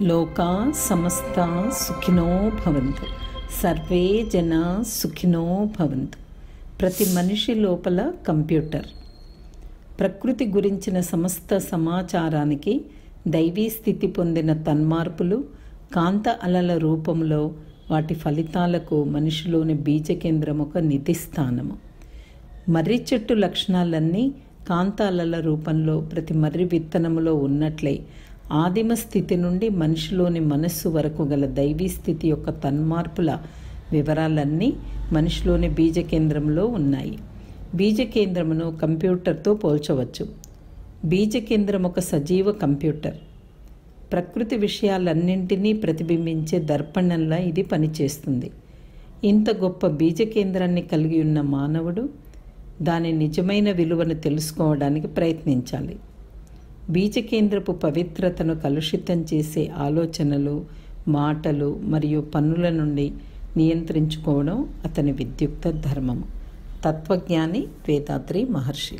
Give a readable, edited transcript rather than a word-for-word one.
లోకా సమస్త సుఖినో భవంతు, సర్వే జన సుఖినో భవంతు. ప్రతి మనిషి లోపల కంప్యూటర్. ప్రకృతి గురించిన సమస్త సమాచారానికి దైవీ స్థితి పొందిన తన్మార్పులు కాంత అలల రూపంలో వాటి ఫలితాలకు మనిషిలోని బీజ కేంద్రం ఒక నిధిస్థానము. మర్రి చెట్టు లక్షణాలన్నీ కాంత అలల రూపంలో ప్రతి మర్రి విత్తనములో ఉన్నట్లే ఆదిమ స్థితి నుండి మనిషిలోని మనస్సు వరకు గల దైవీ స్థితి యొక్క తన్మార్పుల వివరాలన్నీ మనిషిలోని బీజ కేంద్రంలో ఉన్నాయి. బీజ కేంద్రమును కంప్యూటర్తో పోల్చవచ్చు. బీజ కేంద్రం ఒక సజీవ కంప్యూటర్. ప్రకృతి విషయాలన్నింటినీ ప్రతిబింబించే దర్పణంలా ఇది పనిచేస్తుంది. ఇంత గొప్ప బీజ కేంద్రాన్ని కలిగి ఉన్న మానవుడు దాని నిజమైన విలువను తెలుసుకోవడానికి ప్రయత్నించాలి. బీజకేంద్రపు పవిత్రతను కలుషితం చేసే ఆలోచనలు, మాటలు మరియు పనుల నుండి నియంత్రించుకోవడం అతని విద్యుక్త ధర్మము. తత్వజ్ఞాని వేదాద్రి మహర్షి.